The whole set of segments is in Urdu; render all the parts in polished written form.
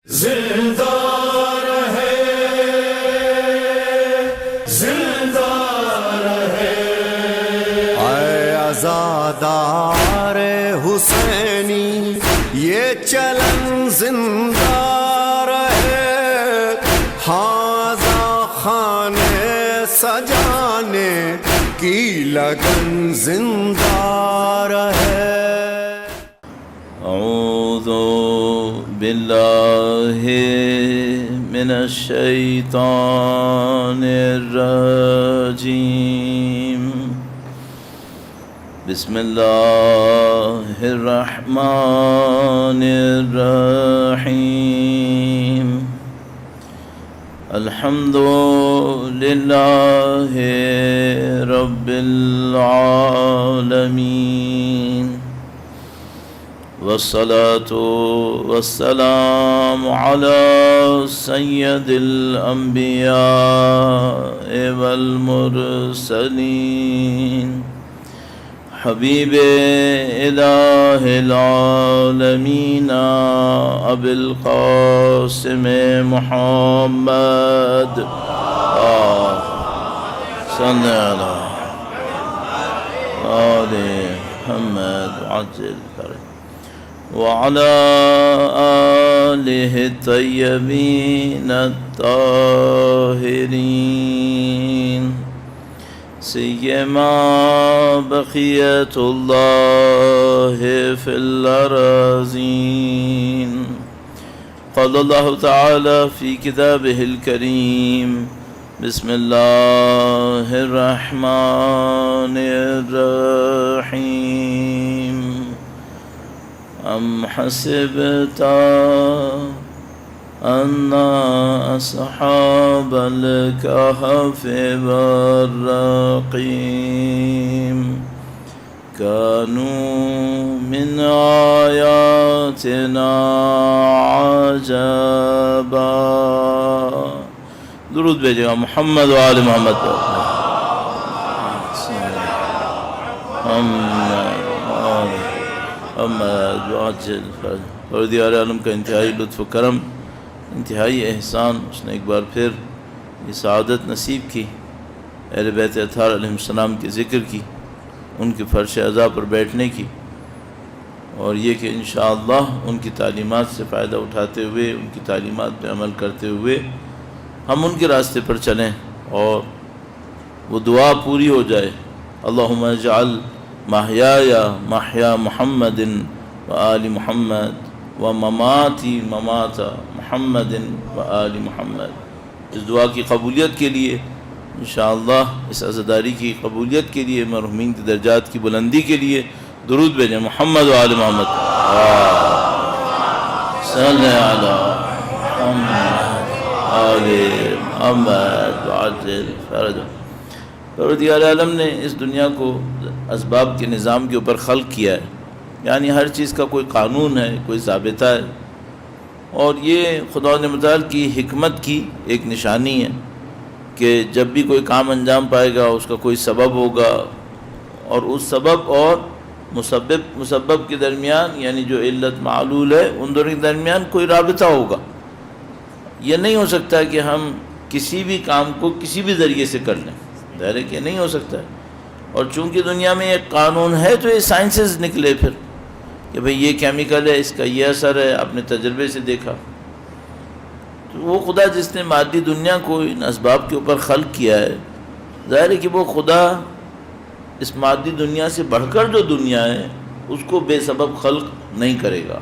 زندہ رہے زندہ رہے اے عزادار حسینی یہ چلن زندہ رہے، ہاذا خانے سجانے کی لگن زندہ رہے۔ اعوذ باللہ من الشیطان الرجیم، بسم اللہ الرحمن الرحیم، الحمد للہ رب العالمین، والصلاة والسلام على سید الانبیاء والمرسلین، حبیب الہ العالمین ابی القاسم محمد صلی اللہ علیہ محمد عجل فرج وعلى آلہ الطیبین الطاہرین، سیما بقیت اللہ فی الارضین۔ قال اللہ تعالی فی کتابہ الکریم، بسم اللہ الرحمن الرحیم، ام حسبت ان اصحاب الكهف والرقیم كانوا من آیاتنا عجبا۔ درود بھیجے گا محمد و آل محمد پر۔ محمد وعجل فرج۔ پروردگار عالم کا انتہائی لطف و کرم، انتہائی احسان، اس نے ایک بار پھر یہ سعادت نصیب کی، اہل بیت اطہار علیہ السلام کے ذکر کی، ان کے فرش عزا پر بیٹھنے کی، اور یہ کہ انشاءاللہ ان کی تعلیمات سے فائدہ اٹھاتے ہوئے، ان کی تعلیمات پہ عمل کرتے ہوئے ہم ان کے راستے پر چلیں اور وہ دعا پوری ہو جائے، اللہم اجعل محیای محیا محمد و آل محمد و مماتی ممات محمد و آل محمد۔ اس دعا کی قبولیت کے لیے انشاءاللہ، اس عزاداری کی قبولیت کے لیے، مرحومین کی درجات کی بلندی کے لیے درود بھیجیں محمد و آل محمد صلی علی محمد آل محمد وعجل فرجہ۔ پروردگار عالم نے اس دنیا کو اسباب کے نظام کے اوپر خلق کیا ہے، یعنی ہر چیز کا کوئی قانون ہے، کوئی ضابطہ ہے، اور یہ خدا متعال کی حکمت کی ایک نشانی ہے کہ جب بھی کوئی کام انجام پائے گا اس کا کوئی سبب ہوگا، اور اس سبب اور مسبب کے درمیان، یعنی جو علت معلول ہے، ان دونوں کے درمیان کوئی رابطہ ہوگا۔ یہ نہیں ہو سکتا کہ ہم کسی بھی کام کو کسی بھی ذریعے سے کر لیں، ظاہر ہے کہ نہیں ہو سکتا ہے، اور چونکہ دنیا میں ایک قانون ہے تو یہ سائنسز نکلے پھر کہ بھئی یہ کیمیکل ہے، اس کا یہ اثر ہے، آپ نے تجربے سے دیکھا۔ تو وہ خدا جس نے مادی دنیا کو ان اسباب کے اوپر خلق کیا ہے، ظاہر ہے کہ وہ خدا اس مادی دنیا سے بڑھ کر جو دنیا ہے اس کو بے سبب خلق نہیں کرے گا،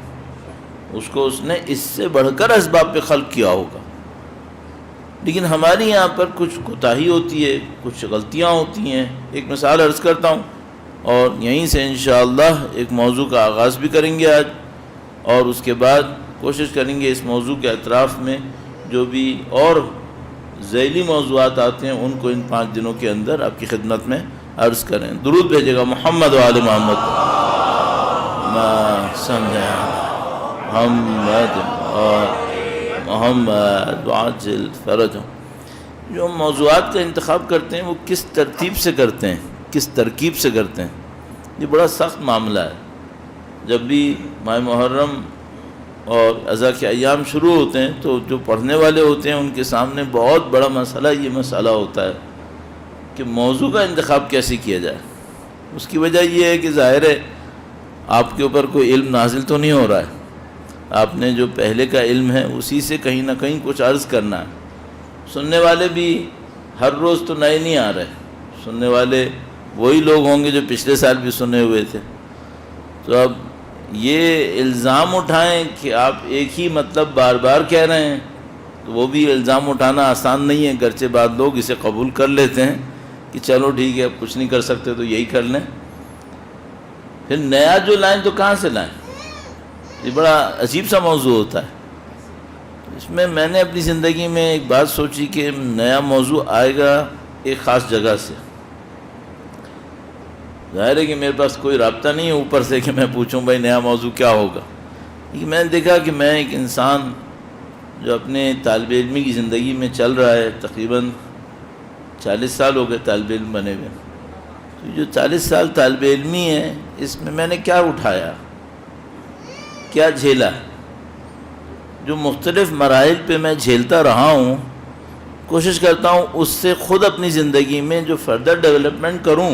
اس کو اس نے اس سے بڑھ کر اسباب پہ خلق کیا ہوگا۔ لیکن ہماری یہاں پر کچھ کوتاہی ہوتی ہے، کچھ غلطیاں ہوتی ہیں۔ ایک مثال عرض کرتا ہوں، اور یہیں سے انشاءاللہ ایک موضوع کا آغاز بھی کریں گے آج، اور اس کے بعد کوشش کریں گے اس موضوع کے اطراف میں جو بھی اور ذیلی موضوعات آتے ہیں ان کو ان 5 دنوں کے اندر آپ کی خدمت میں عرض کریں۔ درود بھیجے گا محمد و آل محمد صلی محمد محمد وعجل فرجہ۔ جو ہم موضوعات کا انتخاب کرتے ہیں وہ کس ترتیب سے کرتے ہیں، کس ترکیب سے کرتے ہیں، یہ بڑا سخت معاملہ ہے۔ جب بھی ماہ محرم اور اضحیٰ کے ایام شروع ہوتے ہیں تو جو پڑھنے والے ہوتے ہیں ان کے سامنے بہت بڑا مسئلہ یہ مسئلہ ہوتا ہے کہ موضوع کا انتخاب کیسے کیا جائے۔ اس کی وجہ یہ ہے کہ ظاہر ہے آپ کے اوپر کوئی علم نازل تو نہیں ہو رہا ہے، آپ نے جو پہلے کا علم ہے اسی سے کہیں نہ کہیں کچھ عرض کرنا ہے۔ سننے والے بھی ہر روز تو نئے نہیں آ رہے، سننے والے وہی لوگ ہوں گے جو پچھلے سال بھی سنے ہوئے تھے۔ تو اب یہ الزام اٹھائیں کہ آپ ایک ہی مطلب بار بار کہہ رہے ہیں، تو وہ بھی الزام اٹھانا آسان نہیں ہے، گرچہ بعض لوگ اسے قبول کر لیتے ہیں کہ چلو ٹھیک ہے اب کچھ نہیں کر سکتے تو یہی کر لیں۔ پھر نیا جو لائیں تو کہاں سے لائیں؟ یہ بڑا عجیب سا موضوع ہوتا ہے۔ اس میں نے اپنی زندگی میں ایک بات سوچی کہ نیا موضوع آئے گا ایک خاص جگہ سے۔ ظاہر ہے کہ میرے پاس کوئی رابطہ نہیں ہے اوپر سے کہ میں پوچھوں بھائی نیا موضوع کیا ہوگا، لیکن میں نے دیکھا کہ میں ایک انسان جو اپنے طالب علمی کی زندگی میں چل رہا ہے، تقریباً 40 سال ہو گئے طالب علم بنے ہوئے، تو جو 40 سال طالب علمی ہے اس میں نے کیا اٹھایا، کیا جھیلا، جو مختلف مراحل پہ میں جھیلتا رہا ہوں، کوشش کرتا ہوں اس سے خود اپنی زندگی میں جو فردر ڈیولپمنٹ کروں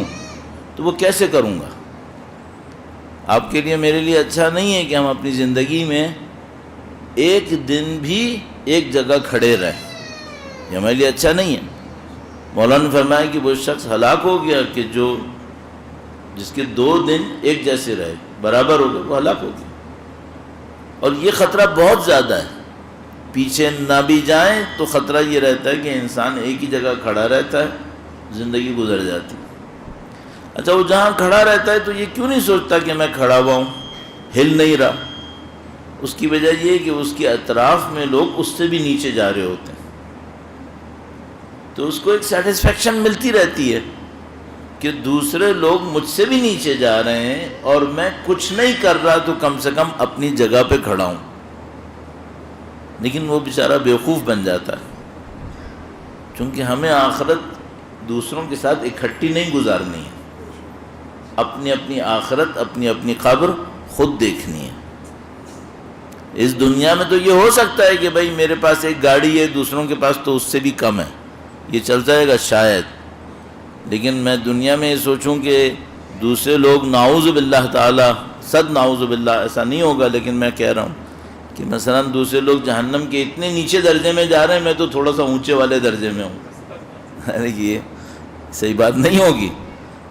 تو وہ کیسے کروں گا۔ آپ کے لیے میرے لیے اچھا نہیں ہے کہ ہم اپنی زندگی میں ایک دن بھی ایک جگہ کھڑے رہیں، یہ ہمارے لیے اچھا نہیں ہے۔ مولانا نے فرمایا کہ وہ شخص ہلاک ہو گیا کہ جس کے 2 دن ایک جیسے رہے، برابر ہو گئے، وہ ہلاک ہو گیا۔ اور یہ خطرہ بہت زیادہ ہے، پیچھے نہ بھی جائیں تو خطرہ یہ رہتا ہے کہ انسان ایک ہی جگہ کھڑا رہتا ہے، زندگی گزر جاتی ہے۔ اچھا وہ جہاں کھڑا رہتا ہے تو یہ کیوں نہیں سوچتا کہ میں کھڑا ہوا ہوں، ہل نہیں رہا؟ اس کی وجہ یہ ہے کہ اس کے اطراف میں لوگ اس سے بھی نیچے جا رہے ہوتے ہیں، تو اس کو ایک سیٹسفیکشن ملتی رہتی ہے کہ دوسرے لوگ مجھ سے بھی نیچے جا رہے ہیں اور میں کچھ نہیں کر رہا تو کم سے کم اپنی جگہ پہ کھڑا ہوں۔ لیکن وہ بیچارہ بیوقوف بن جاتا ہے، چونکہ ہمیں آخرت دوسروں کے ساتھ اکٹھی نہیں گزارنی ہے، اپنی اپنی آخرت، اپنی اپنی قبر خود دیکھنی ہے۔ اس دنیا میں تو یہ ہو سکتا ہے کہ بھائی میرے پاس ایک گاڑی ہے، دوسروں کے پاس تو اس سے بھی کم ہے، یہ چل جائے گا شاید، لیکن میں دنیا میں یہ سوچوں کہ دوسرے لوگ نعوذ باللہ تعالی، صد نعوذ باللہ، ایسا نہیں ہوگا لیکن میں کہہ رہا ہوں کہ مثلا دوسرے لوگ جہنم کے اتنے نیچے درجے میں جا رہے ہیں، میں تو تھوڑا سا اونچے والے درجے میں ہوں، یہ صحیح بات نہیں ہوگی۔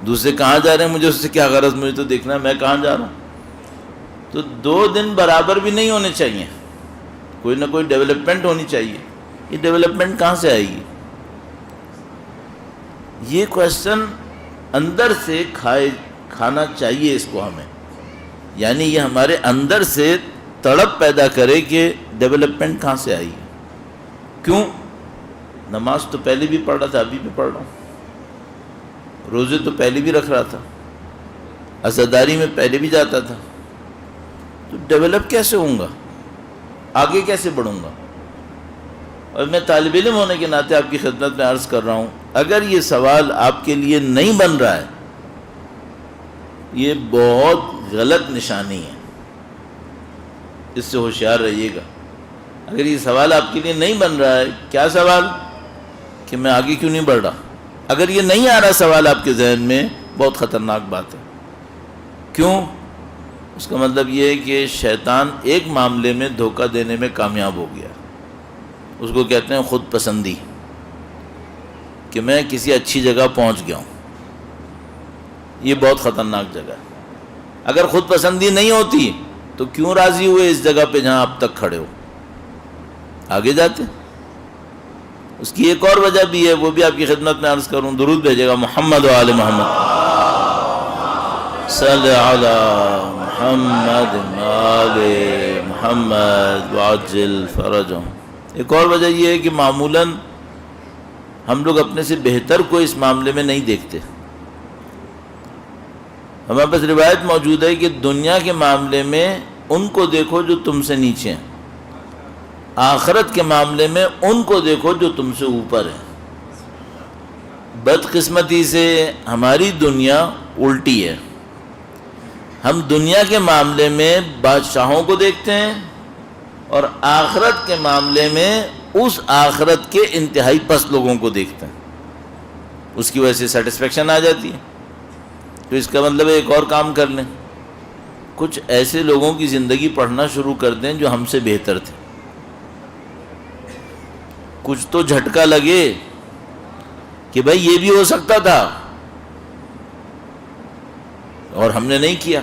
دوسرے کہاں جا رہے ہیں مجھے اس سے کیا غرض، مجھے تو دیکھنا ہے میں کہاں جا رہا ہوں۔ تو 2 دن برابر بھی نہیں ہونے چاہیے، کوئی نہ کوئی ڈیولپمنٹ ہونی چاہیے۔ یہ ڈیولپمنٹ کہاں سے آئے گی؟ یہ کویسچن اندر سے کھانا چاہیے اس کو ہمیں، یعنی یہ ہمارے اندر سے تڑپ پیدا کرے کہ ڈیولپمنٹ کہاں سے آئی ہے۔ کیوں؟ نماز تو پہلے بھی پڑھ رہا تھا، ابھی بھی پڑھ رہا ہوں، روزے تو پہلے بھی رکھ رہا تھا، عزاداری میں پہلے بھی جاتا تھا، تو ڈیولپ کیسے ہوں گا، آگے کیسے بڑھوں گا؟ اور میں طالب علم ہونے کے ناطے آپ کی خدمت میں عرض کر رہا ہوں، اگر یہ سوال آپ کے لیے نہیں بن رہا ہے، یہ بہت غلط نشانی ہے، اس سے ہوشیار رہیے گا۔ اگر یہ سوال آپ کے لیے نہیں بن رہا ہے، کیا سوال؟ کہ میں آگے کیوں نہیں بڑھ رہا؟ اگر یہ نہیں آ رہا سوال آپ کے ذہن میں، بہت خطرناک بات ہے۔ کیوں؟ اس کا مطلب یہ ہے کہ شیطان ایک معاملے میں دھوکہ دینے میں کامیاب ہو گیا، اس کو کہتے ہیں خود پسندی، کہ میں کسی اچھی جگہ پہنچ گیا ہوں۔ یہ بہت خطرناک جگہ ہے۔ اگر خود پسندی نہیں ہوتی تو کیوں راضی ہوئے اس جگہ پہ جہاں اب تک کھڑے ہو؟ آگے جاتے۔ اس کی ایک اور وجہ بھی ہے، وہ بھی آپ کی خدمت میں عرض کروں، درود بھیجے گا محمد و آل محمد، صلی علی محمد آل محمد وعجل فرجہم۔ ایک اور وجہ یہ ہے کہ معمولاً ہم لوگ اپنے سے بہتر کو اس معاملے میں نہیں دیکھتے۔ ہمارے پاس روایت موجود ہے کہ دنیا کے معاملے میں ان کو دیکھو جو تم سے نیچے ہیں، آخرت کے معاملے میں ان کو دیکھو جو تم سے اوپر ہیں۔ بدقسمتی سے ہماری دنیا الٹی ہے، ہم دنیا کے معاملے میں بادشاہوں کو دیکھتے ہیں، اور آخرت کے معاملے میں اس آخرت کے انتہائی پست لوگوں کو دیکھتے ہیں، اس کی وجہ سے سیٹسفیکشن آ جاتی ہے۔ تو اس کا مطلب ہے ایک اور کام کر لیں، کچھ ایسے لوگوں کی زندگی پڑھنا شروع کر دیں جو ہم سے بہتر تھے، کچھ تو جھٹکا لگے کہ بھائی یہ بھی ہو سکتا تھا اور ہم نے نہیں کیا،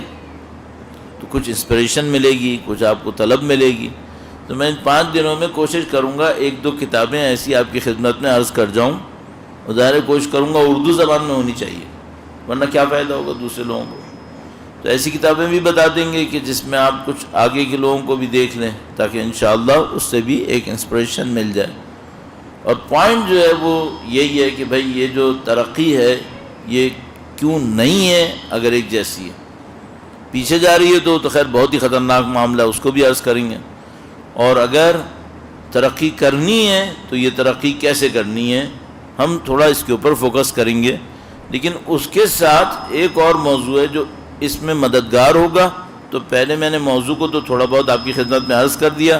تو کچھ انسپریشن ملے گی، کچھ آپ کو طلب ملے گی۔ تو میں ان 5 دنوں میں کوشش کروں گا 1-2 کتابیں ایسی آپ کی خدمت میں عرض کر جاؤں، اور ظاہر کوشش کروں گا اردو زبان میں ہونی چاہیے، ورنہ کیا فائدہ ہوگا دوسرے لوگوں کو۔ تو ایسی کتابیں بھی بتا دیں گے کہ جس میں آپ کچھ آگے کے لوگوں کو بھی دیکھ لیں، تاکہ انشاءاللہ اس سے بھی ایک انسپریشن مل جائے۔ اور پوائنٹ جو ہے وہ یہی ہے کہ بھائی یہ جو ترقی ہے یہ کیوں نہیں ہے اگر ایک جیسی ہے، پیچھے جا رہی ہے تو خیر بہت ہی خطرناک معاملہ ہے، اس کو بھی عرض کریں گے۔ اور اگر ترقی کرنی ہے تو یہ ترقی کیسے کرنی ہے، ہم تھوڑا اس کے اوپر فوکس کریں گے۔ لیکن اس کے ساتھ ایک اور موضوع ہے جو اس میں مددگار ہوگا، تو پہلے میں نے موضوع کو تو تھوڑا بہت آپ کی خدمت میں عرض کر دیا،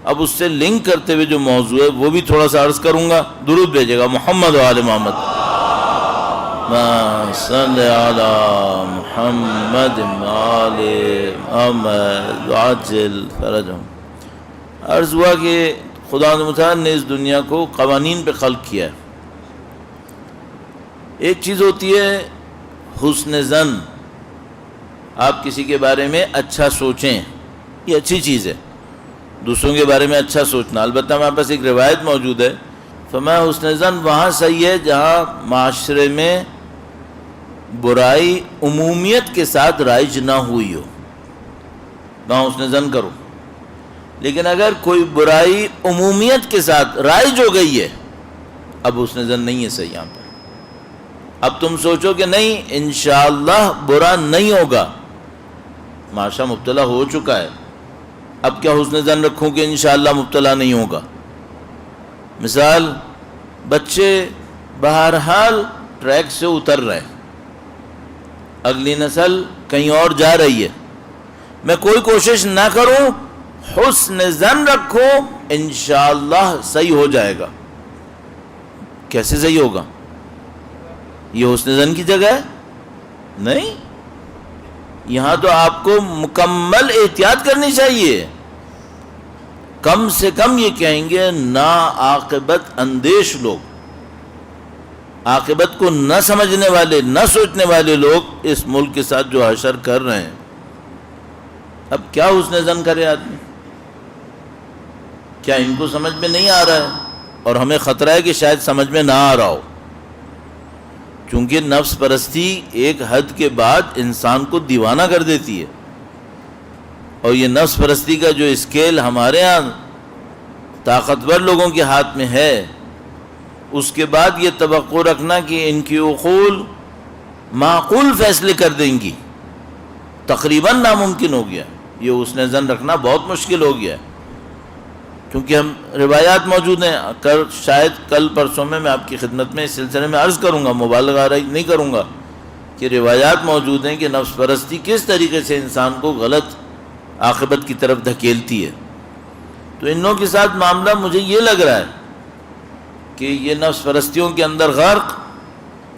اب اس سے لنک کرتے ہوئے جو موضوع ہے وہ بھی تھوڑا سا عرض کروں گا۔ درود بھیجے گا محمد و آل محمد، صلی علی محمد آل محمد وعجل فرجہم۔ عرض ہوا کہ خدا متعال نے اس دنیا کو قوانین پہ خلق کیا ہے۔ ایک چیز ہوتی ہے حسن ظن، آپ کسی کے بارے میں اچھا سوچیں، یہ اچھی چیز ہے، دوسروں کے بارے میں اچھا سوچنا۔ البتہ ہمارے پاس ایک روایت موجود ہے، فرمایا حسن ظن وہاں صحیح ہے جہاں معاشرے میں برائی عمومیت کے ساتھ رائج نہ ہوئی ہو، وہاں حسن ظن کرو۔ لیکن اگر کوئی برائی عمومیت کے ساتھ رائج ہو گئی ہے، اب حسن ظن نہیں ہے صحیح یہاں پر۔ اب تم سوچو کہ نہیں انشاءاللہ برا نہیں ہوگا، معاشرہ مبتلا ہو چکا ہے، اب کیا حسن ظن رکھوں کہ انشاءاللہ مبتلا نہیں ہوگا۔ مثال، بچے بہرحال ٹریک سے اتر رہے ہیں، اگلی نسل کہیں اور جا رہی ہے، میں کوئی کوشش نہ کروں، حسن ظن رکھو انشاءاللہ صحیح ہو جائے گا۔ کیسے صحیح ہوگا؟ یہ حسن ظن کی جگہ ہے؟ نہیں، یہاں تو آپ کو مکمل احتیاط کرنی چاہیے۔ کم سے کم یہ کہیں گے نا عاقبت اندیش لوگ، عاقبت کو نہ سمجھنے والے، نہ سوچنے والے لوگ اس ملک کے ساتھ جو حشر کر رہے ہیں، اب کیا حسن ظن کرے آدمی؟ کیا ان کو سمجھ میں نہیں آ رہا ہے؟ اور ہمیں خطرہ ہے کہ شاید سمجھ میں نہ آ رہا ہو، کیونکہ نفس پرستی ایک حد کے بعد انسان کو دیوانہ کر دیتی ہے، اور یہ نفس پرستی کا جو اسکیل ہمارے ہاں طاقتور لوگوں کے ہاتھ میں ہے، اس کے بعد یہ توقع رکھنا کہ ان کی عقول معقول فیصلے کر دیں گی تقریباً ناممکن ہو گیا۔ یہ حسن ظن رکھنا بہت مشکل ہو گیا ہے، کیونکہ ہم روایات موجود ہیں، شاید کل پرسوں میں آپ کی خدمت میں اس سلسلے میں عرض کروں گا، مبالغہ نہیں کروں گا، کہ روایات موجود ہیں کہ نفس پرستی کس طریقے سے انسان کو غلط عاقبت کی طرف دھکیلتی ہے۔ تو ان لوگوں کے ساتھ معاملہ مجھے یہ لگ رہا ہے کہ یہ نفس پرستیوں کے اندر غرق،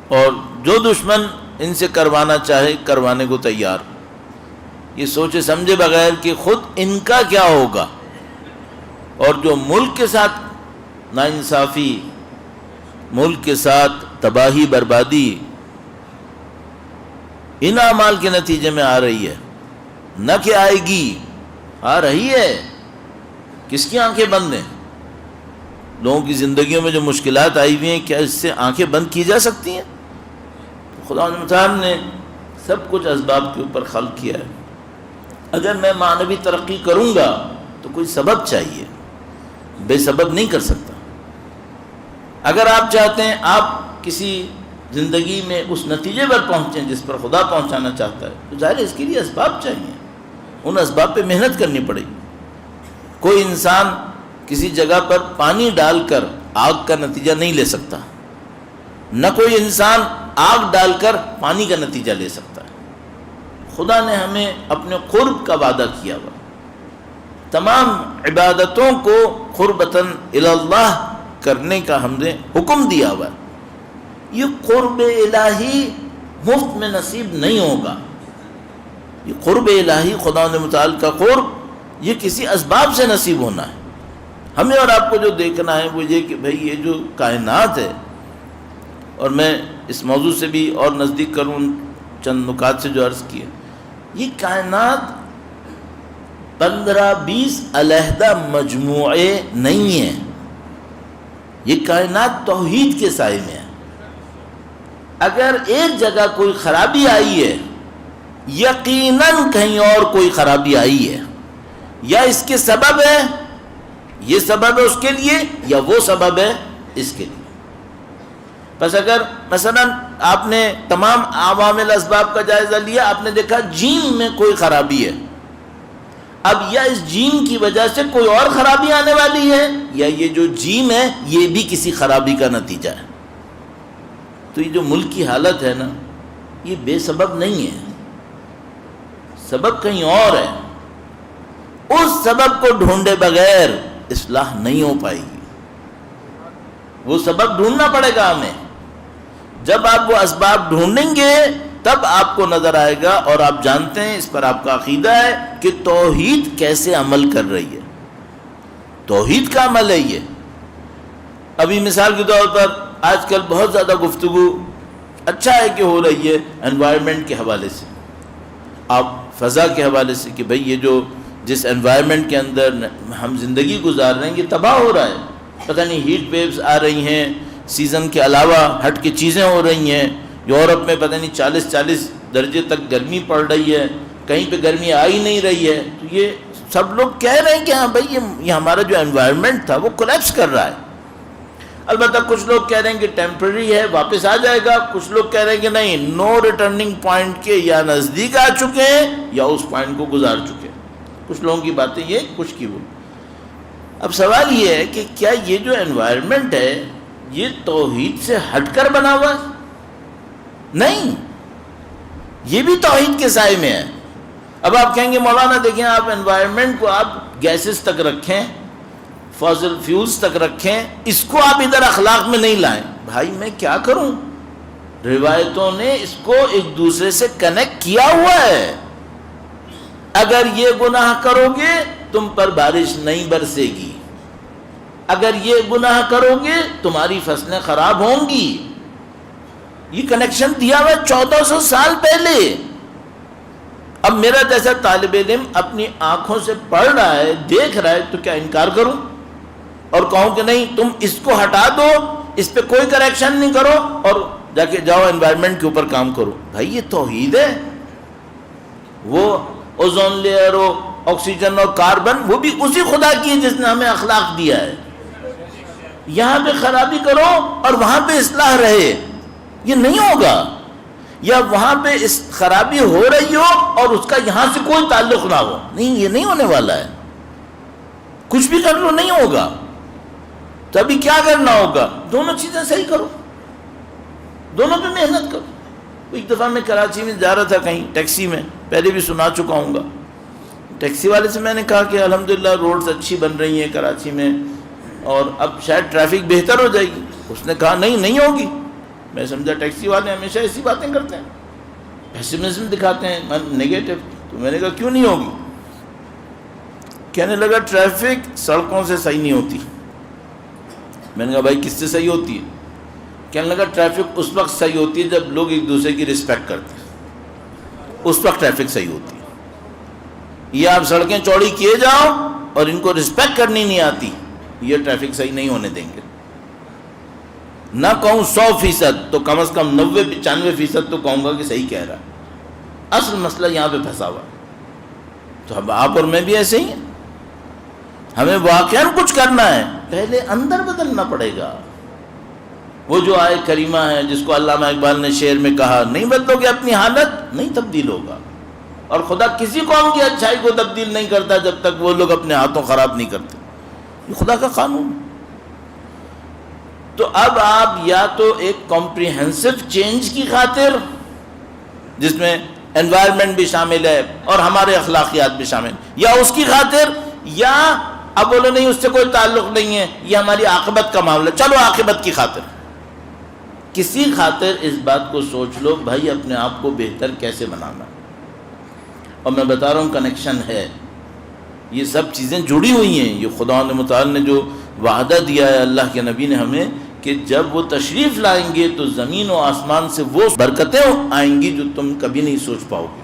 اور جو دشمن ان سے کروانا چاہے کروانے کو تیار، یہ سوچے سمجھے بغیر کہ خود ان کا کیا ہوگا، اور جو ملک کے ساتھ ناانصافی، ملک کے ساتھ تباہی بربادی ان اعمال کے نتیجے میں آ رہی ہے، نہ کہ آئے گی، آ رہی ہے۔ کس کی آنکھیں بند ہیں؟ لوگوں کی زندگیوں میں جو مشکلات آئی ہوئی ہیں، کیا اس سے آنکھیں بند کی جا سکتی ہیں؟ خدا تعالیٰ نے سب کچھ اسباب کے اوپر خلق کیا ہے۔ اگر میں معنوی ترقی کروں گا تو کوئی سبب چاہیے، بے سبب نہیں کر سکتا۔ اگر آپ چاہتے ہیں آپ کسی زندگی میں اس نتیجے پر پہنچیں جس پر خدا پہنچانا چاہتا ہے، تو ظاہر ہے اس کے لیے اسباب چاہیے، ان اسباب پہ محنت کرنی پڑے گی۔ کوئی انسان کسی جگہ پر پانی ڈال کر آگ کا نتیجہ نہیں لے سکتا، نہ کوئی انسان آگ ڈال کر پانی کا نتیجہ لے سکتا ہے۔ خدا نے ہمیں اپنے قرب کا وعدہ کیا ہوا تمام عبادتوں کو قربتاً الی اللہ کرنے کا ہم نے حکم دیا ہوا ہے. یہ قرب الہی مفت میں نصیب نہیں ہوگا. یہ قرب الہی، خدا متعال کا قرب، یہ کسی اسباب سے نصیب ہونا ہے. ہمیں اور آپ کو جو دیکھنا ہے وہ یہ کہ بھئی یہ جو کائنات ہے، اور میں اس موضوع سے بھی اور نزدیک کروں چند نکات سے جو عرض کیا، یہ کائنات 15-20 علیحدہ مجموعے نہیں ہیں. یہ کائنات توحید کے سائے میں ہے. اگر ایک جگہ کوئی خرابی آئی ہے، یقیناً کہیں اور کوئی خرابی آئی ہے. یا اس کے سبب ہے، یہ سبب ہے اس کے لیے، یا وہ سبب ہے اس کے لیے. بس اگر مثلا آپ نے تمام عوامل اسباب کا جائزہ لیا، آپ نے دیکھا جین میں کوئی خرابی ہے، اب یا اس جین کی وجہ سے کوئی اور خرابی آنے والی ہے، یا یہ جو جین ہے یہ بھی کسی خرابی کا نتیجہ ہے. تو یہ جو ملک کی حالت ہے نا، یہ بے سبب نہیں ہے، سبب کہیں اور ہے. اس سبب کو ڈھونڈے بغیر اصلاح نہیں ہو پائے گی. وہ سبب ڈھونڈنا پڑے گا ہمیں. جب آپ وہ اسباب ڈھونڈیں گے تب آپ کو نظر آئے گا، اور آپ جانتے ہیں، اس پر آپ کا عقیدہ ہے کہ توحید کیسے عمل کر رہی ہے. توحید کا عمل ہے یہ. ابھی مثال کے طور پر آج کل بہت زیادہ گفتگو اچھا ہے کہ ہو رہی ہے انوائرمنٹ کے حوالے سے، آپ فضا کے حوالے سے، کہ بھئی یہ جو جس انوائرمنٹ کے اندر ہم زندگی گزار رہے ہیں یہ تباہ ہو رہا ہے. پتہ نہیں ہیٹ ویوز آ رہی ہیں، سیزن کے علاوہ ہٹ کے چیزیں ہو رہی ہیں. یورپ میں پتہ نہیں 40 درجے تک گرمی پڑ رہی ہے، کہیں پہ گرمی آ ہی نہیں رہی ہے. تو یہ سب لوگ کہہ رہے ہیں کہ ہاں بھئی یہ ہمارا جو انوائرمنٹ تھا وہ کولیپس کر رہا ہے. البتہ کچھ لوگ کہہ رہے ہیں کہ ٹیمپرری ہے، واپس آ جائے گا. کچھ لوگ کہہ رہے ہیں کہ نہیں، نو ریٹرننگ پوائنٹ کے یا نزدیک آ چکے ہیں یا اس پوائنٹ کو گزار چکے ہیں. کچھ لوگوں کی باتیں یہ، کچھ کی وہ. اب سوال یہ ہے کہ کیا یہ جو انوائرمنٹ ہے یہ توحید سے ہٹ کر بنا ہوا ہے؟ نہیں، یہ بھی توحید کے سائے میں ہے. اب آپ کہیں گے مولانا دیکھیں، آپ انوائرمنٹ کو آپ گیسز تک رکھیں، فوسل فیولز تک رکھیں، اس کو آپ ادھر اخلاق میں نہیں لائیں. بھائی میں کیا کروں؟ روایتوں نے اس کو ایک دوسرے سے کنیکٹ کیا ہوا ہے. اگر یہ گناہ کرو گے تم پر بارش نہیں برسے گی، اگر یہ گناہ کرو گے تمہاری فصلیں خراب ہوں گی. یہ کنیکشن دیا ہوا 1400 سال پہلے. اب میرا جیسا طالب علم اپنی آنکھوں سے پڑھ رہا ہے، دیکھ رہا ہے، تو کیا انکار کروں اور کہوں کہ نہیں تم اس کو ہٹا دو، اس پہ کوئی کریکشن نہیں کرو اور جا کے جاؤ انوائرمنٹ کے اوپر کام کرو؟ بھائی یہ توحید ہے. وہ اوزون لیئر ہو، آکسیجن اور کاربن، وہ بھی اسی خدا کی ہے جس نے ہمیں اخلاق دیا ہے. یہاں پہ خرابی کرو اور وہاں پہ اصلاح رہے، یہ نہیں ہوگا. یا وہاں پہ اس خرابی ہو رہی ہو اور اس کا یہاں سے کوئی تعلق نہ ہو، نہیں، یہ نہیں ہونے والا ہے. کچھ بھی کر لو نہیں ہوگا. تو ابھی کیا کرنا ہوگا؟ دونوں چیزیں صحیح کرو، دونوں پہ محنت کرو. ایک دفعہ میں کراچی میں جا رہا تھا کہیں ٹیکسی میں، پہلے بھی سنا چکا ہوں گا. ٹیکسی والے سے میں نے کہا کہ الحمدللہ روڈز اچھی بن رہی ہیں کراچی میں اور اب شاید ٹریفک بہتر ہو جائے گی. اس نے کہا نہیں ہوگی. میں سمجھا ٹیکسی والے ہمیشہ ایسی باتیں کرتے ہیں، پیسمزم دکھاتے ہیں، نیگیٹو. تو میں نے کہا کیوں نہیں ہوگی؟ کہنے لگا ٹریفک سڑکوں سے صحیح نہیں ہوتی. میں نے کہا بھائی کس سے صحیح ہوتی ہے؟ کہنے لگا ٹریفک اس وقت صحیح ہوتی ہے جب لوگ ایک دوسرے کی رسپیکٹ کرتے ہیں، اس وقت ٹریفک صحیح ہوتی ہے. یہ آپ سڑکیں چوڑی کیے جاؤ اور ان کو رسپیکٹ کرنی نہیں آتی، یہ ٹریفک صحیح نہیں ہونے دیں گے. نہ کہوں 100% تو کم از کم 90-95% تو کہوں گا کہ صحیح کہہ رہا ہے. اصل مسئلہ یہاں پہ پھنسا ہوا ہے. تو اب آپ اور میں بھی ایسے ہی ہیں. ہمیں واقعاً کچھ کرنا ہے، پہلے اندر بدلنا پڑے گا. وہ جو آئے کریمہ ہے جس کو علامہ اقبال نے شعر میں کہا، نہیں بدلو گے اپنی حالت نہیں تبدیل ہوگا. اور خدا کسی قوم کی اچھائی کو تبدیل نہیں کرتا جب تک وہ لوگ اپنے ہاتھوں خراب نہیں کرتے. یہ خدا کا قانون. تو اب آپ یا تو ایک کمپریہنسو چینج کی خاطر، جس میں انوائرمنٹ بھی شامل ہے اور ہمارے اخلاقیات بھی شامل، یا اس کی خاطر یا اب بولو نہیں اس سے کوئی تعلق نہیں ہے، یہ ہماری عاقبت کا معاملہ، چلو عاقبت کی خاطر، کسی خاطر اس بات کو سوچ لو بھائی اپنے آپ کو بہتر کیسے بنانا۔ اور میں بتا رہا ہوں کنیکشن ہے، یہ سب چیزیں جڑی ہوئی ہیں، یہ خدا متعال نے جو وعدہ دیا ہے اللہ کے نبی نے ہمیں کہ جب وہ تشریف لائیں گے تو زمین و آسمان سے وہ برکتیں آئیں گی جو تم کبھی نہیں سوچ پاؤ گے۔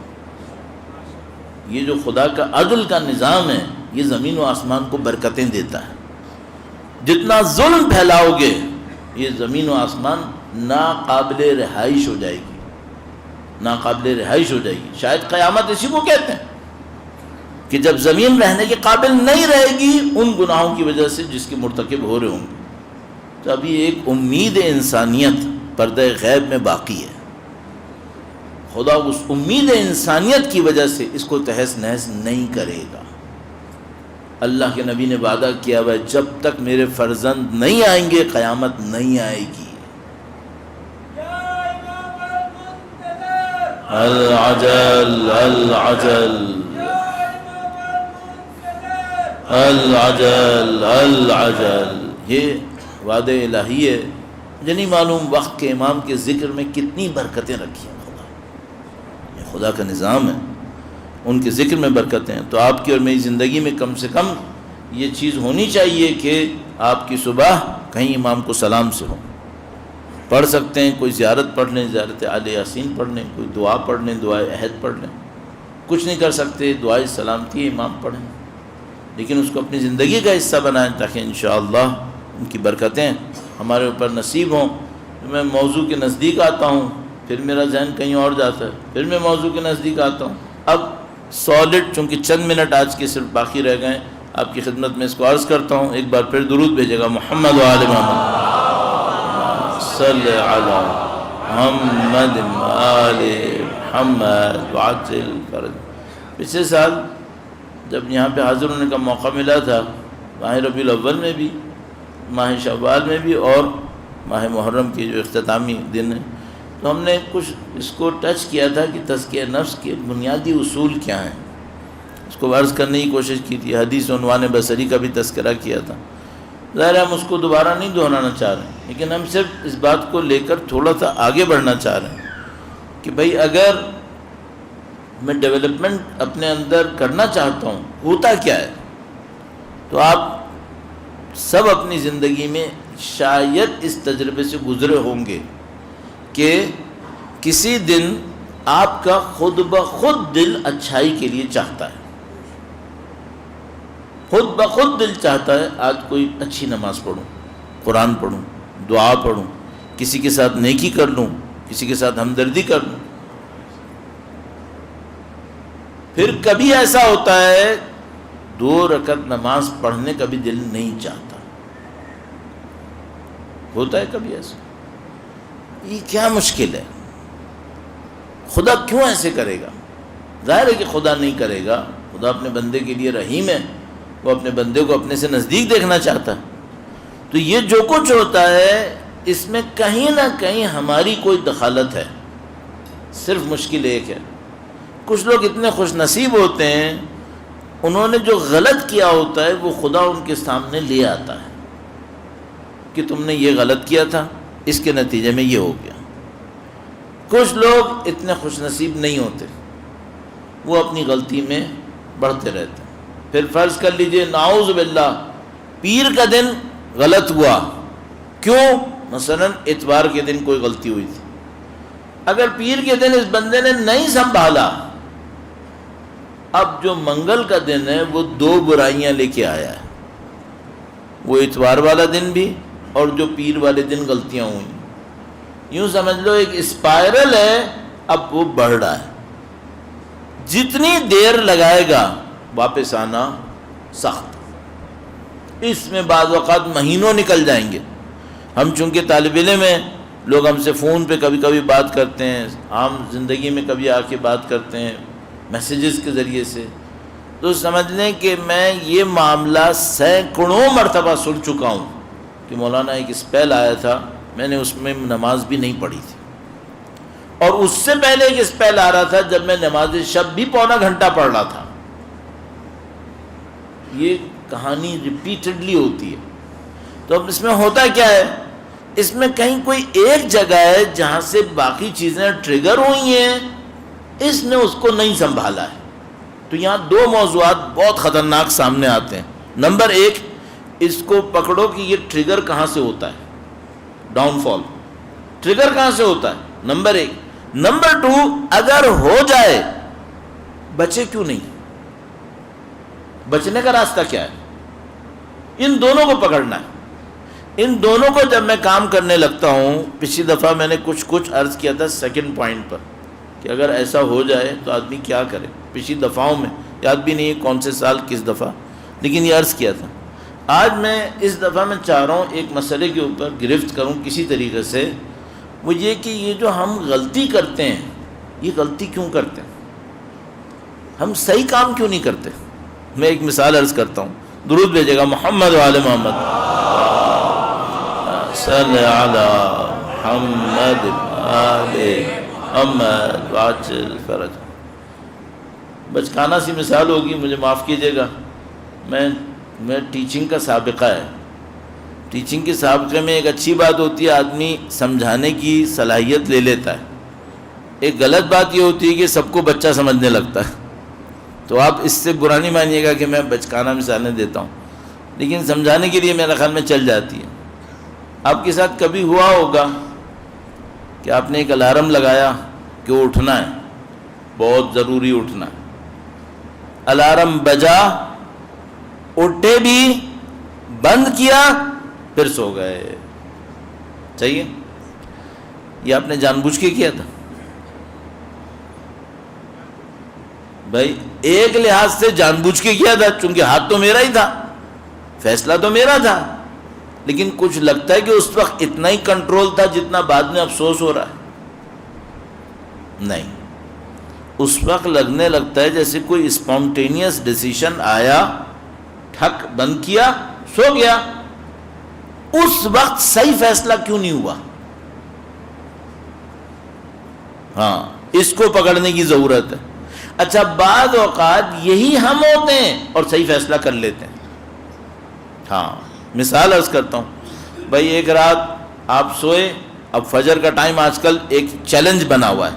یہ جو خدا کا عدل کا نظام ہے یہ زمین و آسمان کو برکتیں دیتا ہے، جتنا ظلم پھیلاؤ گے یہ زمین و آسمان ناقابل رہائش ہو جائے گی، ناقابل رہائش ہو جائے گی۔ شاید قیامت اسی کو کہتے ہیں کہ جب زمین رہنے کے قابل نہیں رہے گی ان گناہوں کی وجہ سے جس کے مرتکب ہو رہے ہوں گے۔ تو ابھی ایک امید انسانیت پردہ غیب میں باقی ہے، خدا اس امید انسانیت کی وجہ سے اس کو تہس نہس نہیں کرے گا۔ اللہ کے نبی نے وعدہ کیا ہوا ہے جب تک میرے فرزند نہیں آئیں گے قیامت نہیں آئے گی۔ العجل العجل العجل العجل، یہ وعدہ الہی ہے، مجھے نہیں معلوم وقت کے امام کے ذکر میں کتنی برکتیں رکھی ہیں، یہ خدا کا نظام ہے، ان کے ذکر میں برکتیں ہیں۔ تو آپ کی اور میری زندگی میں کم سے کم یہ چیز ہونی چاہیے کہ آپ کی صبح کہیں امام کو سلام سے ہو، پڑھ سکتے ہیں، کوئی زیارت پڑھ لیں، زیارت آل یاسین پڑھ لیں، کوئی دعا پڑھ لیں، دعائے عہد پڑھ لیں، کچھ نہیں کر سکتے دعائے سلامتی امام پڑھیں، لیکن اس کو اپنی زندگی کا حصہ بنائیں تاکہ انشاءاللہ ان کی برکتیں ہمارے اوپر نصیب ہوں۔ میں موضوع کے نزدیک آتا ہوں پھر میرا ذہن کہیں اور جاتا ہے، پھر میں موضوع کے نزدیک آتا ہوں۔ اب سالڈ چونکہ چند منٹ آج کے صرف باقی رہ گئے، آپ کی خدمت میں اس کو عرض کرتا ہوں، ایک بار پھر درود بھیجے گا محمد و آل محمد صلی علی محمد آل محمد وعجل فرج۔ پچھلے سال جب یہاں پہ حاضر ہونے کا موقع ملا تھا، ماہ ربیع الاول میں بھی، ماہ شوال میں بھی اور ماہ محرم کے جو اختتامی دن ہیں، تو ہم نے کچھ اس کو ٹچ کیا تھا کہ تزکیہ نفس کے بنیادی اصول کیا ہیں، اس کو عرض کرنے کی کوشش کی تھی، حدیث عنوان بصری کا بھی تذکرہ کیا تھا۔ ظاہر ہے ہم اس کو دوبارہ نہیں دہرانا چاہ رہے ہیں، لیکن ہم صرف اس بات کو لے کر تھوڑا سا آگے بڑھنا چاہ رہے ہیں کہ بھئی اگر میں ڈیولپمنٹ اپنے اندر کرنا چاہتا ہوں ہوتا کیا ہے، تو آپ سب اپنی زندگی میں شاید اس تجربے سے گزرے ہوں گے کہ کسی دن آپ کا خود بخود دل اچھائی کے لیے چاہتا ہے، خود بخود دل چاہتا ہے آج کوئی اچھی نماز پڑھوں، قرآن پڑھوں، دعا پڑھوں، کسی کے ساتھ نیکی کر لوں، کسی کے ساتھ ہمدردی کر لوں۔ پھر کبھی ایسا ہوتا ہے 2 رکعت نماز پڑھنے کا بھی دل نہیں چاہتا، ہوتا ہے کبھی ایسا۔ یہ کیا مشکل ہے؟ خدا کیوں ایسے کرے گا؟ ظاہر ہے کہ خدا نہیں کرے گا، خدا اپنے بندے کے لیے رحیم ہے، وہ اپنے بندے کو اپنے سے نزدیک دیکھنا چاہتا ہے۔ تو یہ جو کچھ ہوتا ہے اس میں کہیں نہ کہیں ہماری کوئی دخالت ہے، صرف مشکل ایک ہے، کچھ لوگ اتنے خوش نصیب ہوتے ہیں انہوں نے جو غلط کیا ہوتا ہے وہ خدا ان کے سامنے لے آتا ہے کہ تم نے یہ غلط کیا تھا، اس کے نتیجے میں یہ ہو گیا۔ کچھ لوگ اتنے خوش نصیب نہیں ہوتے، وہ اپنی غلطی میں بڑھتے رہتے ہیں۔ پھر فرض کر لیجئے نعوذ باللہ پیر کا دن غلط ہوا، کیوں؟ مثلا اتوار کے دن کوئی غلطی ہوئی تھی، اگر پیر کے دن اس بندے نے نہیں سنبھالا، اب جو منگل کا دن ہے وہ 2 برائیاں لے کے آیا ہے، وہ اتوار والا دن بھی اور جو پیر والے دن غلطیاں ہوئیں، یوں سمجھ لو ایک اسپائرل ہے، اب وہ بڑھ رہا ہے، جتنی دیر لگائے گا واپس آنا سخت، اس میں بعض اوقات مہینوں نکل جائیں گے۔ ہم چونکہ طالب علم ہیں، لوگ ہم سے فون پہ کبھی کبھی بات کرتے ہیں، عام زندگی میں کبھی آ کے بات کرتے ہیں میسیجز کے ذریعے سے، تو سمجھ لیں کہ میں یہ معاملہ سینکڑوں مرتبہ سن چکا ہوں کہ مولانا ایک اسپیل آیا تھا، میں نے اس میں نماز بھی نہیں پڑھی تھی، اور اس سے پہلے ایک اسپیل آ رہا تھا جب میں نماز شب بھی 1.25 گھنٹہ پڑھ رہا تھا۔ یہ کہانی ریپیٹڈلی ہوتی ہے. تو اب اس میں ہوتا کیا ہے, اس میں کہیں کوئی ایک جگہ ہے جہاں سے باقی چیزیں ٹریگر ہوئی ہیں, اس نے اس کو نہیں سنبھالا ہے. تو یہاں دو موضوعات بہت خطرناک سامنے آتے ہیں. نمبر ایک, اس کو پکڑو کہ یہ ٹریگر کہاں سے ہوتا ہے, ڈاؤن فال ٹریگر کہاں سے ہوتا ہے, نمبر ایک. نمبر ٹو, اگر ہو جائے بچے کیوں نہیں, بچنے کا راستہ کیا ہے. ان دونوں کو پکڑنا ہے. ان دونوں کو جب میں کام کرنے لگتا ہوں, پچھلی دفعہ میں نے کچھ عرض کیا تھا سیکنڈ پوائنٹ پر کہ اگر ایسا ہو جائے تو آدمی کیا کرے. پچھلی دفعوں میں یاد بھی نہیں ہے کون سے سال کس دفعہ, لیکن یہ عرض کیا تھا. آج میں اس دفعہ میں چاہ رہا ہوں ایک مسئلے کے اوپر گرفت کروں کسی طریقے سے, وہ یہ کہ یہ جو ہم غلطی کرتے ہیں, یہ غلطی کیوں کرتے ہیں, ہم صحیح کام کیوں نہیں کرتے. میں ایک مثال عرض کرتا ہوں, درود بھیجے گا محمد و آل محمد صلی علی محمد آل محمد واجل فرج. بچکانہ سی مثال ہوگی, مجھے معاف کیجیے گا. میں ٹیچنگ کا سابقہ ہے. ٹیچنگ کے سابقے میں ایک اچھی بات ہوتی ہے, آدمی سمجھانے کی صلاحیت لے لیتا ہے. ایک غلط بات یہ ہوتی ہے کہ سب کو بچہ سمجھنے لگتا ہے. تو آپ اس سے برا نہیں مانیے گا کہ میں بچکانہ مثالیں دیتا ہوں, لیکن سمجھانے کے لیے میرا خیال میں چل جاتی ہے. آپ کے ساتھ کبھی ہوا ہوگا کہ آپ نے ایک الارم لگایا کہ وہ اٹھنا ہے, بہت ضروری اٹھنا ہے. الارم بجا, اٹھے بھی, بند کیا, پھر سو گئے. صحیح ہے, یہ آپ نے جان بوجھ کے کیا تھا بھائی. ایک لحاظ سے جان بوجھ کے کیا تھا, چونکہ ہاتھ تو میرا ہی تھا, فیصلہ تو میرا تھا, لیکن کچھ لگتا ہے کہ اس وقت اتنا ہی کنٹرول تھا جتنا بعد میں افسوس ہو رہا ہے. نہیں, اس وقت لگنے لگتا ہے جیسے کوئی اسپونٹینیس ڈیسیشن آیا, ٹھک بند کیا, سو گیا. اس وقت صحیح فیصلہ کیوں نہیں ہوا؟ ہاں, اس کو پکڑنے کی ضرورت ہے. اچھا, بعض اوقات یہی ہم ہوتے ہیں اور صحیح فیصلہ کر لیتے ہیں. ہاں, مثال عرض کرتا ہوں بھائی. ایک رات آپ سوئے, اب فجر کا ٹائم آج کل ایک چیلنج بنا ہوا ہے.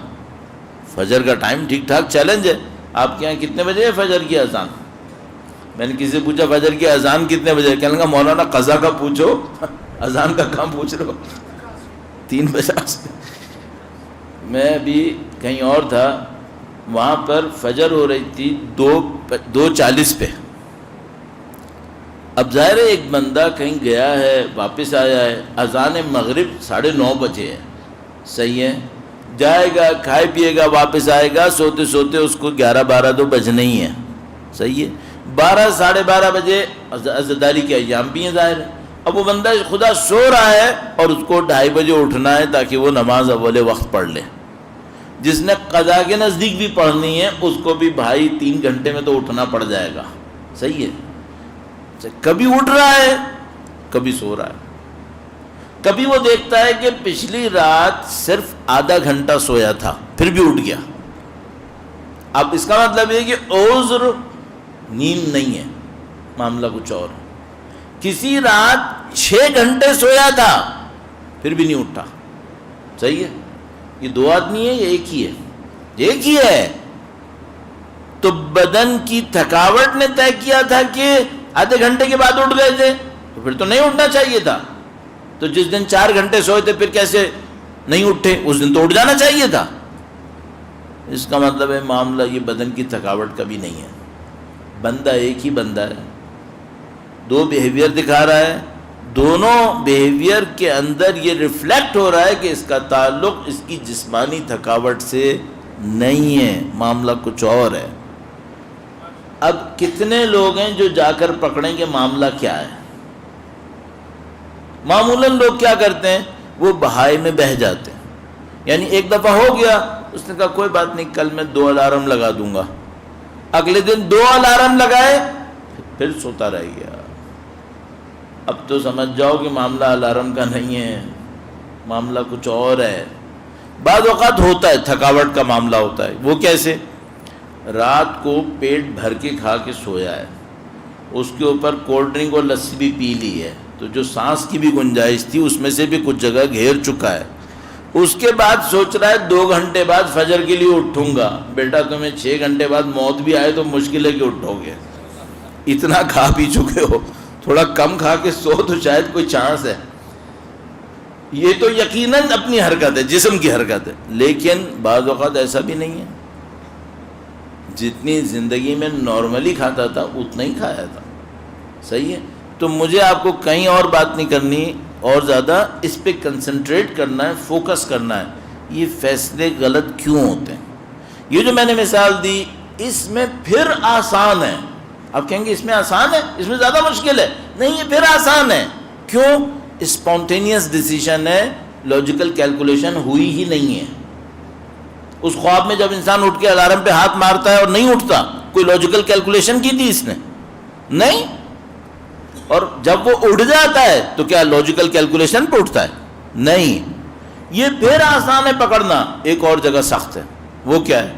فجر کا ٹائم ٹھیک ٹھاک چیلنج ہے. آپ کے یہاں کتنے بجے ہے فجر کی اذان؟ میں نے کسی سے پوچھا فجر کی اذان کتنے بجے, کہنے لگا مولانا قضا کا پوچھو, اذان کا کام پوچھ رہے ہو. 3:50. میں ابھی کہیں اور تھا, وہاں پر فجر ہو رہی تھی 2:40 پہ. اب ظاہر ہے ایک بندہ کہیں گیا ہے, واپس آیا ہے, اذان مغرب 9:30 بجے ہے. صحیح ہے, جائے گا, کھائے پیے گا, واپس آئے گا, سوتے سوتے اس کو 11-12 تو بجنے ہی ہیں. صحیح ہے, 12-12:30 بجے عزاداری کے ایام بھی ہیں ظاہر ہے. اب وہ بندہ خدا سو رہا ہے اور اس کو 2:30 بجے اٹھنا ہے تاکہ وہ نماز اول وقت پڑھ لے. جس نے قضا کے نزدیک بھی پڑھنی ہے اس کو بھی بھائی 3 گھنٹے میں تو اٹھنا پڑ جائے گا. صحیح ہے, کبھی اٹھ رہا ہے, کبھی سو رہا ہے. کبھی وہ دیکھتا ہے کہ پچھلی رات صرف آدھا گھنٹہ سویا تھا, پھر بھی اٹھ گیا. اب اس کا مطلب یہ کہ عذر نیند نہیں ہے, معاملہ کچھ اور ہے. کسی رات 6 گھنٹے سویا تھا, پھر بھی نہیں اٹھا. صحیح ہے, یہ 2 آدمی ہیں یا ایک ہی ہے؟ ایک ہی ہے. تو بدن کی تھکاوٹ نے طے کیا تھا کہ آدھے گھنٹے کے بعد اٹھ گئے تھے, تو پھر تو نہیں اٹھنا چاہیے تھا. تو جس دن 4 گھنٹے سوئے تھے پھر کیسے نہیں اٹھے؟ اس دن تو اٹھ جانا چاہیے تھا. اس کا مطلب ہے معاملہ یہ بدن کی تھکاوٹ کا بھی نہیں ہے. بندہ ایک ہی بندہ ہے, 2 بیہیویئر دکھا رہا ہے. دونوں بیہیویئر کے اندر یہ ریفلیکٹ ہو رہا ہے کہ اس کا تعلق اس کی جسمانی تھکاوٹ سے نہیں ہے, معاملہ کچھ اور ہے. اب کتنے لوگ ہیں جو جا کر پکڑیں کہ معاملہ کیا ہے؟ معمولاً لوگ کیا کرتے ہیں, وہ بہائے میں بہہ جاتے ہیں. یعنی ایک دفعہ ہو گیا, اس نے کہا کوئی بات نہیں, کل میں 2 الارم لگا دوں گا. اگلے دن 2 الارم لگائے, پھر سوتا رہ گیا. اب تو سمجھ جاؤ کہ معاملہ الارم کا نہیں ہے, معاملہ کچھ اور ہے. بعض اوقات ہوتا ہے, تھکاوٹ کا معاملہ ہوتا ہے. وہ کیسے؟ رات کو پیٹ بھر کے کھا کے سویا ہے, اس کے اوپر کولڈ ڈرنک اور لسی بھی پی لی ہے، تو جو سانس کی بھی گنجائش تھی اس میں سے بھی کچھ جگہ گھیر چکا ہے۔ اس کے بعد سوچ رہا ہے 2 گھنٹے بعد فجر کے لیے اٹھوں گا۔ بیٹا تمہیں 6 گھنٹے بعد موت بھی آئے تو مشکل ہے کہ اٹھو گے، اتنا کھا پی چکے ہو، تھوڑا کم کھا کے سو تو شاید کوئی چانس ہے۔ یہ تو یقیناً اپنی حرکت ہے، جسم کی حرکت ہے، لیکن بعض اوقات ایسا بھی نہیں ہے، جتنی زندگی میں نارملی کھاتا تھا اتنا ہی کھایا تھا۔ صحیح ہے؟ تو مجھے آپ کو کہیں اور بات نہیں کرنی، اور زیادہ اس پہ کنسنٹریٹ کرنا ہے، فوکس کرنا ہے، یہ فیصلے غلط کیوں ہوتے ہیں۔ یہ جو میں نے مثال دی اس میں پھر آسان ہے، آپ کہیں گے اس میں آسان ہے، اس میں زیادہ مشکل ہے، نہیں یہ پھر آسان ہے۔ کیوں؟ اسپونٹینیس ڈیسیشن ہے، لاجیکل کیلکولیشن ہوئی ہی نہیں ہے۔ اس خواب میں جب انسان اٹھ کے الارم پہ ہاتھ مارتا ہے اور نہیں اٹھتا، کوئی لاجیکل کیلکولیشن کی تھی اس نے؟ نہیں۔ اور جب وہ اٹھ جاتا ہے تو کیا لاجیکل کیلکولیشن پہ اٹھتا ہے؟ نہیں۔ یہ پھر آسان ہے پکڑنا، ایک اور جگہ سخت ہے۔ وہ کیا ہے؟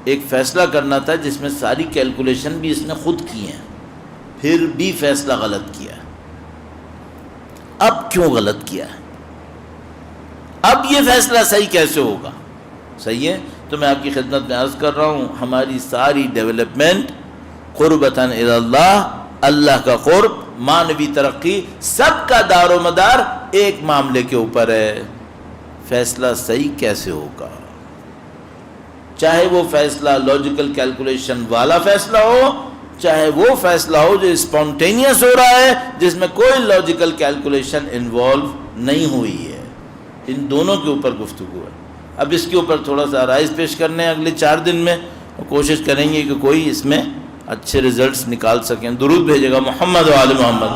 ایک فیصلہ کرنا تھا جس میں ساری کیلکولیشن بھی اس نے خود کی ہیں، پھر بھی فیصلہ غلط کیا ہے۔ اب کیوں غلط کیا ہے؟ اب یہ فیصلہ صحیح کیسے ہوگا؟ صحیح ہے؟ تو میں آپ کی خدمت میں عرض کر رہا ہوں، ہماری ساری ڈیولپمنٹ قربتاً الی اللہ، اللہ کا قرب، معنوی ترقی، سب کا دار و مدار ایک معاملے کے اوپر ہے، فیصلہ صحیح کیسے ہوگا؟ چاہے وہ فیصلہ لاجیکل کیلکولیشن والا فیصلہ ہو، چاہے وہ فیصلہ ہو جو اسپونٹینیس ہو رہا ہے، جس میں کوئی لاجیکل کیلکولیشن انوالو نہیں ہوئی ہے، ان دونوں کے اوپر گفتگو ہے۔ اب اس کے اوپر تھوڑا سا رائز پیش کرنے ہیں اگلے 4 دن میں، اور کوشش کریں گے کہ کوئی اس میں اچھے ریزلٹس نکال سکیں۔ درود بھیجے گا محمد و آل محمد،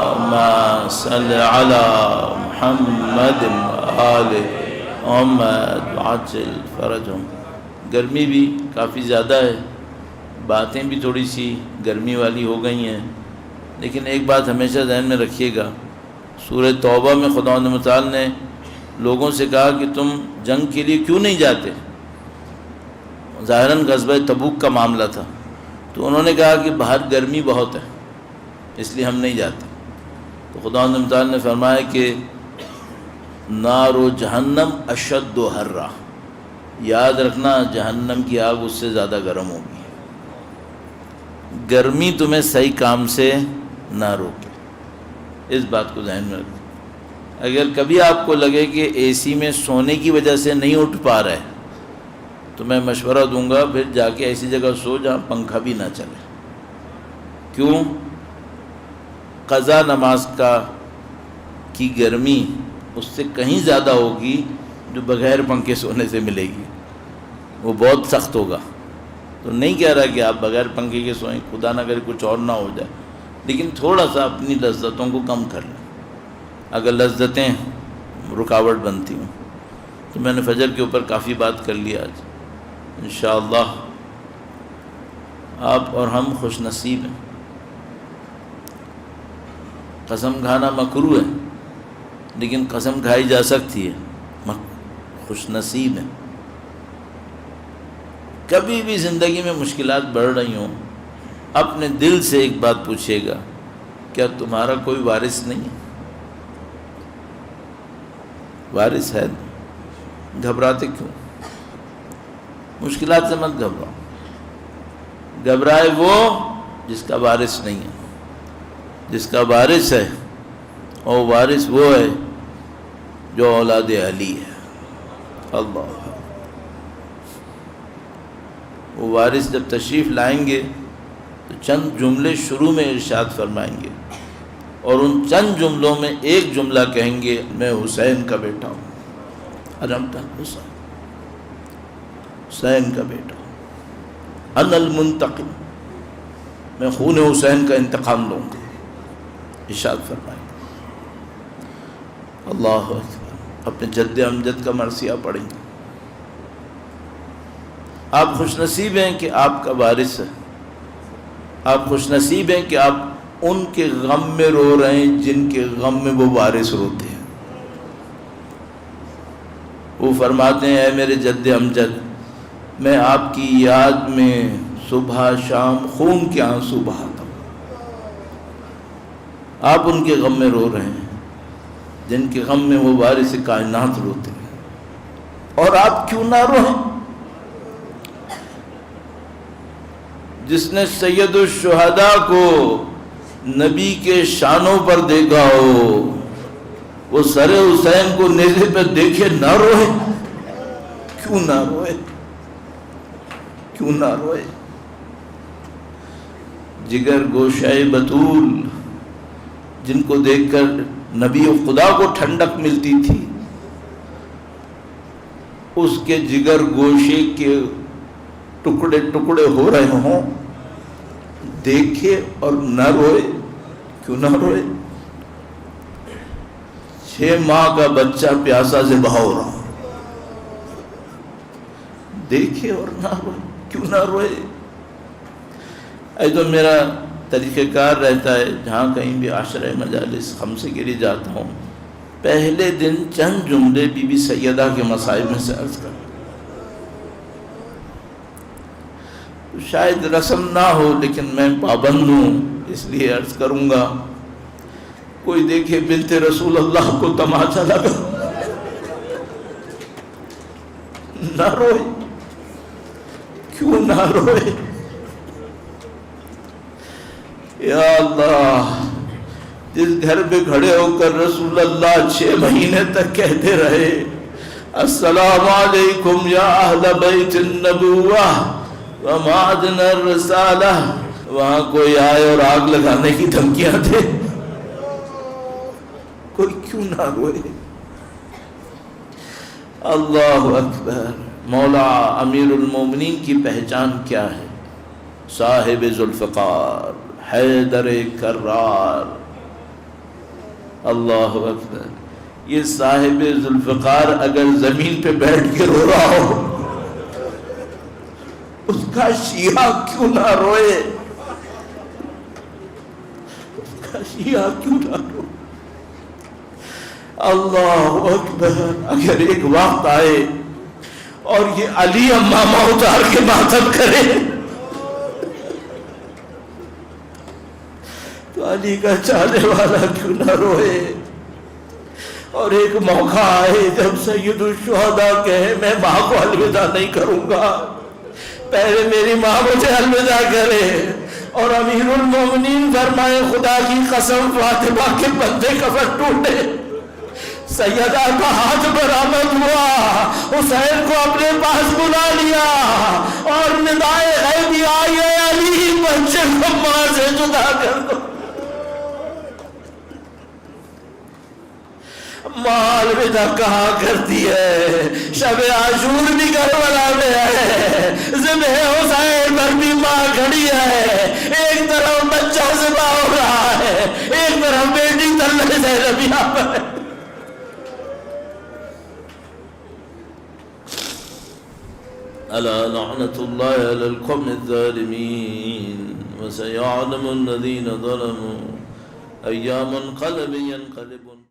اللہم صلی علی محمد و آل محمد وعجل فرجہم۔ گرمی بھی کافی زیادہ ہے، باتیں بھی تھوڑی سی گرمی والی ہو گئی ہیں، لیکن ایک بات ہمیشہ ذہن میں رکھیے گا، سورہ توبہ میں خداوند متعال نے لوگوں سے کہا کہ تم جنگ کے لیے کیوں نہیں جاتے؟ ظاہراً غزوہ تبوک کا معاملہ تھا، تو انہوں نے کہا کہ باہر گرمی بہت ہے اس لیے ہم نہیں جاتے۔ تو خداوند متعال نے فرمایا کہ نار و جہنم اشد و حرہ، یاد رکھنا جہنم کی آگ اس سے زیادہ گرم ہوگی، گرمی تمہیں صحیح کام سے نہ روکے، اس بات کو ذہن میں رکھیں۔ اگر کبھی آپ کو لگے کہ اے سی میں سونے کی وجہ سے نہیں اٹھ پا رہے تو میں مشورہ دوں گا پھر جا کے ایسی جگہ سو جہاں پنکھا بھی نہ چلے۔ کیوں؟ قضا نماز کی گرمی اس سے کہیں زیادہ ہوگی جو بغیر پنکھے سونے سے ملے گی، وہ بہت سخت ہوگا۔ تو نہیں کہہ رہا کہ آپ بغیر پنکھے کے سوئیں، خدا نہ کرے کچھ اور نہ ہو جائے، لیکن تھوڑا سا اپنی لذتوں کو کم کر لیں۔ اگر لذتیں رکاوٹ بنتی ہوں تو میں نے فجر کے اوپر کافی بات کر لیا آج، انشاءاللہ آپ اور ہم خوش نصیب ہیں۔ قسم کھانا مکروہ ہے لیکن قسم کھائی جا سکتی ہے، خوش نصیب ہیں۔ کبھی بھی زندگی میں مشکلات بڑھ رہی ہوں، اپنے دل سے ایک بات پوچھیے گا، کیا تمہارا کوئی وارث نہیں ہے؟ وارث ہے، گھبراتے کیوں؟ مشکلات سے مت گھبراؤ، گھبرائے وہ جس کا وارث نہیں ہے، جس کا وارث ہے اور وارث وہ ہے جو اولاد علی ہے۔ اللہ، وہ وارث جب تشریف لائیں گے تو چند جملے شروع میں ارشاد فرمائیں گے، اور ان چند جملوں میں ایک جملہ کہیں گے، میں حسین کا بیٹا ہوں، علمت حسین، حسین کا بیٹا ہوں، انا المنتقم، میں خون حسین کا انتقام لوں گا، ارشاد فرمائیں گے۔ اللہ اکبر، اپنے جد امجد کا مرثیہ پڑھیں گے۔ آپ خوش نصیب ہیں کہ آپ کا وارث ہے، آپ خوش نصیب ہیں کہ آپ ان کے غم میں رو رہے ہیں جن کے غم میں وہ وارث روتے ہیں۔ وہ فرماتے ہیں، اے میرے جد امجد، میں آپ کی یاد میں صبح شام خون کے آنسو بہاتا ہوں۔ آپ ان کے غم میں رو رہے ہیں جن کے غم میں وہ وارث کائنات روتے ہیں، اور آپ کیوں نہ روئیں؟ جس نے سید الشہداء کو نبی کے شانوں پر دیکھا ہو، وہ سر حسین کو نیزے پہ دیکھے نہ روئے؟ کیوں نہ روئے؟ کیوں نہ روئے؟ جگر گوشۂ بطول جن کو دیکھ کر نبی خدا کو ٹھنڈک ملتی تھی، اس کے جگر گوشے کے ٹکڑے ٹکڑے ہو رہے ہوں، دیکھے اور نہ روئے؟ کیوں نہ روئے؟ 6 ماہ کا بچہ پیاسا سے بہو رہا، دیکھے اور نہ روئے؟ کیوں نہ روئے؟ تو میرا طریقہ کار رہتا ہے، جہاں کہیں بھی عاشرہ مجالس خمسے کے لیے جاتا ہوں، پہلے دن چند جملے بی بی سیدہ کے مصائب میں سے عرض کرتا ہوں۔ شاید رسم نہ ہو لیکن میں پابند ہوں، اس لیے عرض کروں گا۔ کوئی دیکھے بنت رسول اللہ کو تماشا لگا، نہ روئے؟ کیوں نہ روئے؟ یا اللہ، جس گھر پہ کھڑے ہو کر رسول اللہ 6 مہینے تک کہتے رہے السلام علیکم یا اہل بیت النبوہ ومعدن الرسالہ، وہاں کوئی آئے اور آگ لگانے کی دھمکیاں دے، کوئی کیوں نہ روئے؟ اللہ اکبر۔ مولا امیر المومنین کی پہچان کیا ہے؟ صاحب ذوالفقار، حیدر کرار۔ اللہ اکبر۔ یہ صاحب ذوالفقار اگر زمین پہ بیٹھ کے رو رہا ہو، اس کا شیعہ کیوں نہ روئے؟ اس کا شیعہ کیوں نہ روئے؟ اللہ اکبر۔ اگر ایک وقت آئے اور یہ علی امامہ اتار کے ماتم کرے تو علی کا چاہنے والا کیوں نہ روئے؟ اور ایک موقع آئے جب سید الشہداء کہے میں ماں کو الوداع نہیں کروں گا، پہلے میری ماں مجھے الوداع کرے، اور امیر المومنین فرمائے خدا کی قسم فاطمہ کے بندے کفن ٹوٹے، سیدہ کا ہاتھ برآمد ہوا، حسین کو اپنے پاس بلا لیا اور ندائے غیبی آئی ہے علی بچے کو ماں سے جدا کر دو۔ ماں الوداع کہا کرتی ہے، شب عاشور بھی کربلا میں ہے، ذبح حسین پر بھی ماں کھڑی ہے، ایک طرف بچہ ذبح ہو رہا ہے، ایک طرف بیٹی طلحہ زینبیہ پر ہے۔ الا لعنت اللہ علی القوم الظالمین وسيعلم الذین ظلموا أيام منقلب ينقلب